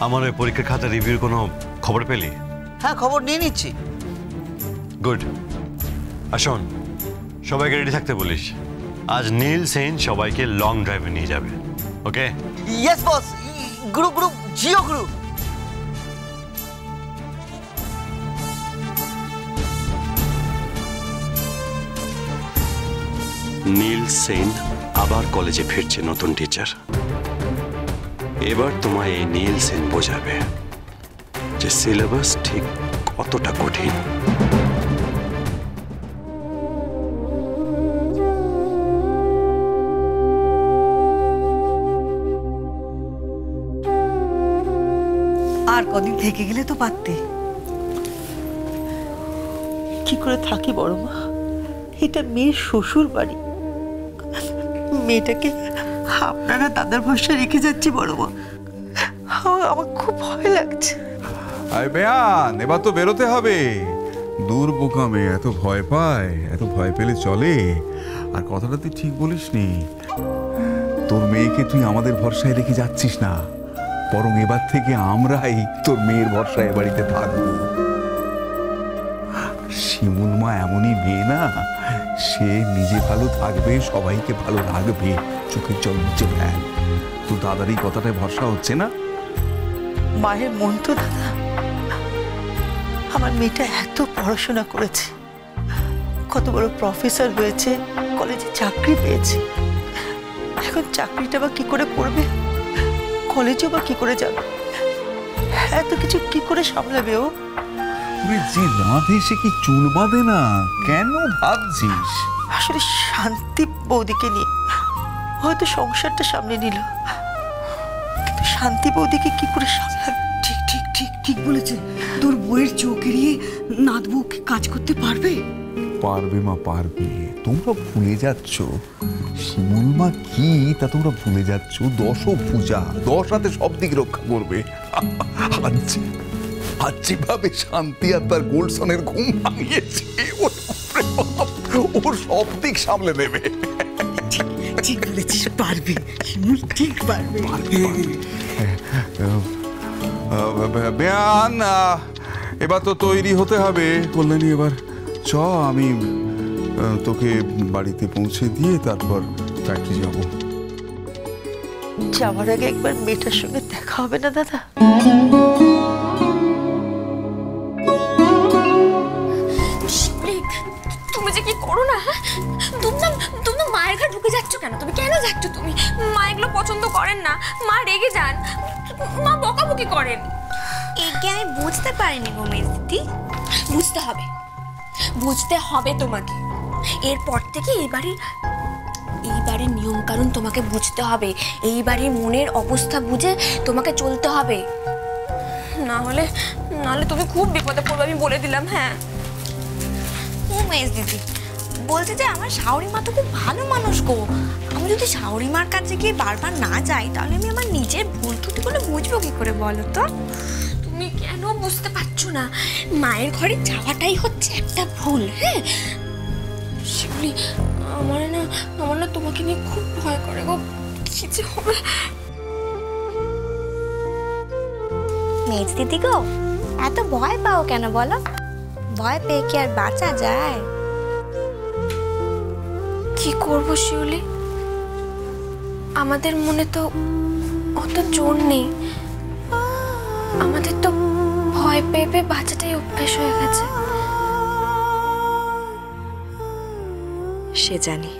আমার ওই পরীক্ষার খাতা রিভিউর কোনো খবর পেলি? হ্যাঁ, খবর নিয়ে নিচ্ছি। গুড। আসুন, সবাইকে রেডি থাকতে বলিস। আজ নীল সেন সবাইকে লং ড্রাইভে নিয়ে যাবে। ওকে? Yes boss. গ্রুপ জিও গ্রুপ। নীল সেন আবার কলেজে ফিরছে নতুন টিচার। এবার তোমায় এই নীল সেন বোঝাবে যে সিলেবাস ঠিক কতটা কঠিন। আর কদিন থেকে গেলে তো পারতে। কি করে থাকি বড় মা? এটা মেয়ের শ্বশুর বাড়ি। মেয়েটাকে আপনারা দাদার ভরসা রেখে যাচ্ছি বড় মা। আমার খুব ভয় লাগছে। আরে বেয়ান, এবার তো বেরোতে হবে। দূর বোকা মেয়ে, এত ভয় পায়? এত ভয় পেলে চলে? আর কথাটা তুই ঠিক বলিসনি। তোর মেয়েকে তুই আমাদের ভরসায় রেখে যাচ্ছিস না, বরং এবার থেকে আমরাই তোর মেয়ের ভরসায় বাড়িতে থাকবো। শিমুল মা এমনই মেয়ে না, সে নিজে ভালো থাকবে, সবাইকে ভালো রাখবে। চোখের জল নিচে ফেল। তোর দাদার এই কথাটায় ভরসা হচ্ছে না? মায়ের মন তো দাদা। আমার মেয়েটা এত পড়াশোনা করেছে, কত বড় প্রফেসর হয়েছে, কলেজে চাকরি পেয়েছে। এখন চাকরিটা বা কি করে করবে, কলেজেও বা কি করে যাবে, এত কিছু কি করে সামলাবে ও? যে রাধে সে কি চুল বাঁধে না? কেন ভাবছিস? আসলে শান্তি বৌদিকে নিয়ে হয়তো সংসারটা সামনে নিল, কিন্তু শান্তি বৌদিকে কি করে সামলাবে? ঠিক ঠিক ঠিক ঠিক বলেছে। তোর বইয়ের চোখ এড়িয়ে নাতবু কাজ করতে পারবে? পারবে মা, পারবে। তোমরা ভুলে যাচ্ছ শিমুল মা কি, তা তোমরা ভুলে যাচ্ছ 10 পূজা, 10 রাতে সব দিক রক্ষা করবে। আজ যেভাবে শান্তি আর তার গোল্ডসনের ঘুম ভাঙিয়েছে, ওর সব দিক সামলে নেবে। ঠিক বলেছিস, পারবে শিমুল, ঠিক পারবে। বেয়ান, এবার তো তৈরি হতে হবে কল্যাণী। এবার চ, আমি তোকে বাড়িতে পৌঁছে দিয়ে তারপর ফ্যাক্টরি যাব। যাওয়ার আগে একবার মেয়েটার সঙ্গে দেখা হবে না দাদা? তুমি যে কি করো না, তুমি মায়ের ঘরে ঢুকে যাচ্ছ কেন? তুমি কেন যাচ্ছ? তুমি মা এগুলো পছন্দ করেন না, মা রেগে যান, মা বকাবকি করেন। একে আমি বুঝতে পারিনি গো মেজদি। বুঝতে হবে তোমাকে। এরপর থেকে এই বাড়ির নিয়ম কানুন তোমাকে বুঝতে হবে, এই বাড়ির মনের অবস্থা বুঝে তোমাকে চলতে হবে, নাহলে তুমি খুব বিপদে পড়বে, আমি বলে দিলাম। হ্যাঁ ও মেজ দিদি বলছে যে আমার শাওরি মা তো খুব ভালো মানুষ গো। আমি যদি শাওরি মার কাছে গিয়ে বারবার না যাই, তাহলে আমি আমার নিজের ভুল ত্রুটিগুলো বুঝবো কি করে বলো তো? তুমি কেন বুঝতে পারছো না? মায়ের ঘরে যাওয়াটাই হচ্ছে একটা ভুল। হ্যাঁ শিউলি, আমার না তোমাকে নিয়ে খুব ভয় করে গো। কি যে হবে। মেজ দিদি গো, এত ভয় পাও কেন বলো? ভয় পেয়ে কি আর বাঁচা যায়? কি করব শিউলি, আমাদের মনে তো অত জোর নেই। আমাদের তো ভয় পেয়ে পেয়ে বাঁচাটাই অভ্যেস হয়ে গেছে। সে জানি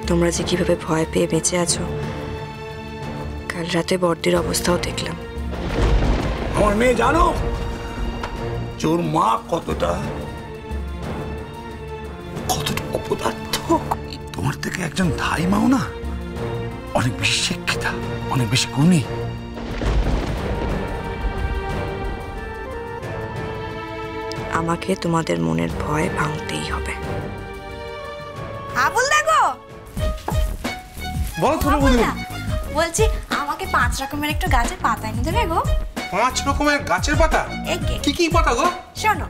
তোমরা যে কিভাবে ভয় পেয়ে বেঁচে আছো। কাল রাতে বর্দির অবস্থাও দেখলাম। আমার মেয়ে জানো তোর মা কতটা অপদার্থ। তোমার থেকে একজন ধাই মাও না অনেক বেশি শিক্ষিতা, অনেক বেশি গুণী। আমাকে তোমাদের মনের ভয় ভাঙতেই হবে। আবুল দেখো, বলো ছোট বন্ধু। বলছি আমাকে 5 রকমের একটু গাছের পাতা এনে দেবে গো। 5 রকমের গাছের পাতা? কি কি পাতা গো? শোনো,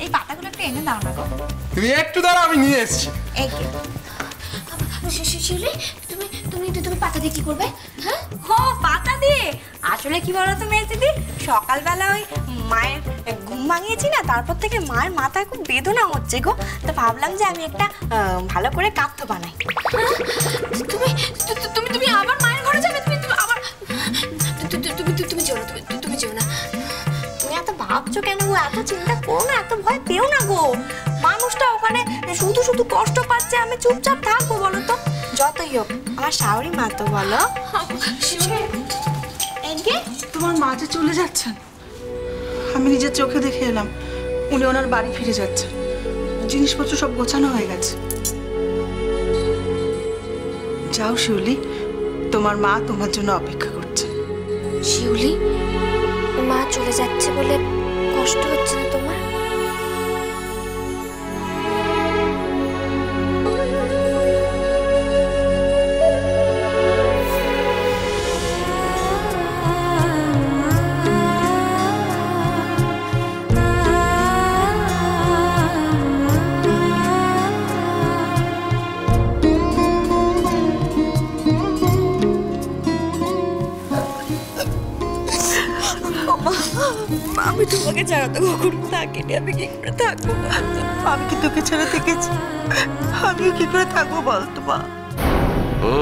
এই পাতাগুলো একটু এনে দাও না গো। তুমি একটু দাঁড়া, আমি নিয়ে এসেছি। শিউলি, তুমি তুমি তুমি পাতা দিয়ে কি করবে? হ্যাঁ, ও পাতা দিয়ে। আসলে কি বলো তো মেজদিদি, সকালবেলা ওই মায়ের ঘুম ভাঙিয়েছি না, তারপর থেকে মায়ের মাথায় খুব বেদনা হচ্ছে গো। তো ভাবলাম যে আমি একটা ভালো করে কাঁথা বানাই। তুমি তুমি তুমি আবার মায়ের ঘরে যাবে? তুমি তুমি আবার তুমি যেও না, তুমি যেও না। তুমি এত ভাবছো কেন গো? এত চিন্তা করো না, এত ভয় পেও না গো। মানুষটা ওখানে শুধু শুধু কষ্ট পাচ্ছে, আমি চুপচাপ থাকবো বলো তো? যতই হোক আমার শাওরি মা তো, বলো। তোমার মা যে চলে যাচ্ছেন, আমি নিজের চোখে দেখে এলাম। উনি ওনার বাড়ি ফিরে যাচ্ছেন, জিনিসপত্র সব গোছানো হয়ে গেছে। যাও শিউলি, তোমার মা তোমার জন্য অপেক্ষা করছে। শিউলি, মা চলে যাচ্ছে বলে কষ্ট হচ্ছে না তোমার? আমি তোমাকে ছাড়া তো কখনো থাকিনি, আমি কি করে থাকবো? আমি কি তোকে ছাড়া থেকেছি? আমিও কি করে থাকবো বলতো মা? ও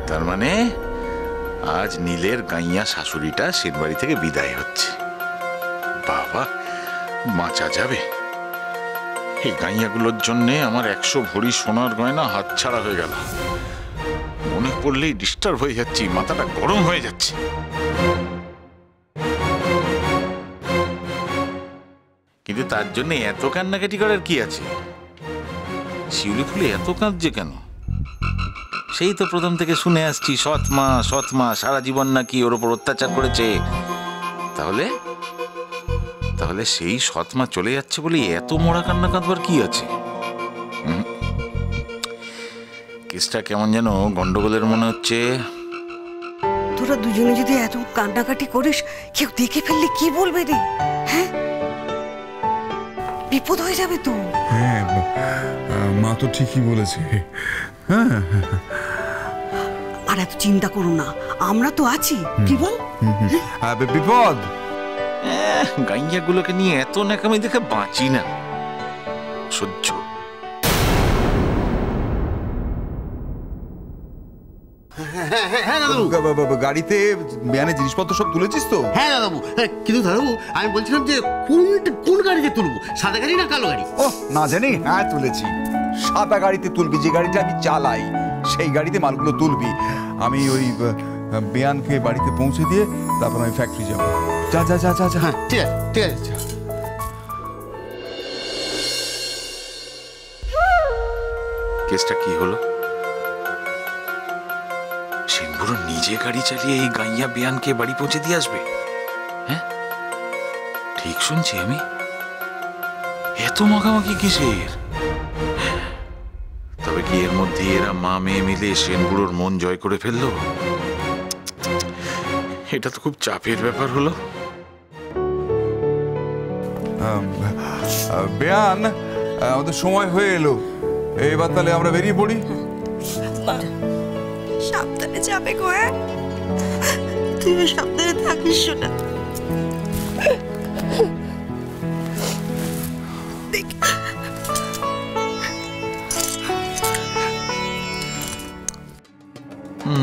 তার মানে আজ নীলের গাইয়া শাশুড়িটা সেনবাড়ি থেকে বিদায় হচ্ছে। বাবা, বাঁচা যাবে? এই গাইয়াগুলোর জন্য আমার 100 ভরি সোনার গয়না হাতছাড়া হয়ে গেল। মনে পড়লেই ডিস্টার্ব হয়ে যাচ্ছি, মাথাটা গরম হয়ে যাচ্ছে। কিন্তু তার জন্য এত কান্নাকাটি করার কি আছে? শিউলি ফুলে এত কাঁদছে কেন? সেই তো প্রথম থেকে শুনে আসছি সৎ মা সারা জীবন নাকি ওর উপর অত্যাচার করেছে। তাহলে তাহলে সেই সৎ মা চলে যাচ্ছে বলে এত মরা কান্না কাঁদবার কি আছে? কেসটা কেমন যেন গন্ডগোলের মনে হচ্ছে। তোরা দুজনে যদি এত কান্নাকাটি করিস, কেউ দেখে ফেললে কি বলবে রে? হ্যাঁ, বিপদ হয়ে যাবে তো। হ্যাঁ, মা তো ঠিকই বলেছে। হ্যাঁ, আর এত চিন্তা করো না, আমরা তো আছি, কি বল? বিপদ গাইয়াগুলোকে নিয়ে এত ন্যাকামি দেখে বাঁচি না, সহ্য। গাড়িতে বেয়ানের জিনিসপত্র সব তুলেছিস তো? হ্যাঁ দাদাবু, কিন্তু দাদাবু আমি বলছিলাম যে কোন গাড়িতে তুলবো, সাদা গাড়ি না কালো গাড়ি? ও না জানি, হ্যাঁ তুলেছি। সাদা গাড়িতে তুলবি, যে গাড়িটা আমি চালাই সেই গাড়িতে মালগুলো তুলবি। আমি ওই বেয়ানকে বাড়িতে পৌঁছে দিয়ে তারপর আমি ফ্যাক্টরি যাবো। যা যা যা যা যা। হ্যাঁ ঠিক আছে, ঠিক আছে। কেসটা কি হলো? সেনবুড়ো নিজে গাড়ি চালিয়ে এই গাইয়া বেয়ানকে বাড়ি পৌঁছে দিয়ে আসবে? হ্যাঁ, ঠিক শুনছি আমি? এত মাখামাখি কিসের? তবে কি এর মধ্যে এরা মা মেয়ে মিলে সেনবুড়োর মন জয় করে ফেললো? এটা তো খুব চাপের ব্যাপার হলো। বেয়ান, আমাদের সময় হয়ে এলো, এবার তাহলে আমরা বেরিয়ে পড়ি। সাবধানে যাবে গো। তুই সাবধানে থাকিস না।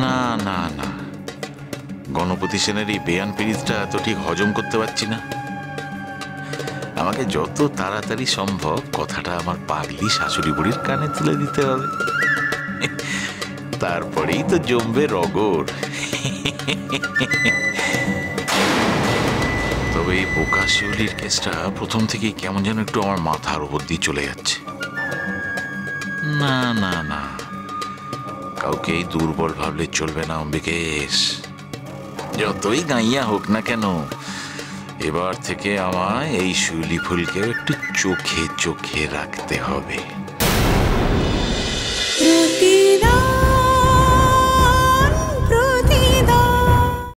না না না, গণপতি সেনের এই বেয়ান পিরিতটা তো ঠিক হজম করতে পারছি না। আমাকে যত তাড়াতাড়ি সম্ভব কথাটা আমার পাগলি শাশুড়ি বুড়ির কানে তুলে দিতে হবে, তারপরেই তো জমবে রগর। তবে এই বোকা শিউলির কেসটা প্রথম থেকেই কেমন যেন একটু আমার মাথার উপর দিয়ে চলে যাচ্ছে। না না না, কাউকেই দুর্বল ভাবলে চলবে না অম্বিকেশ। যতই গাইয়া হোক না কেন, এবার থেকে আমায় এই শিউলি ফুলকেও একটু চোখে চোখে রাখতে হবে।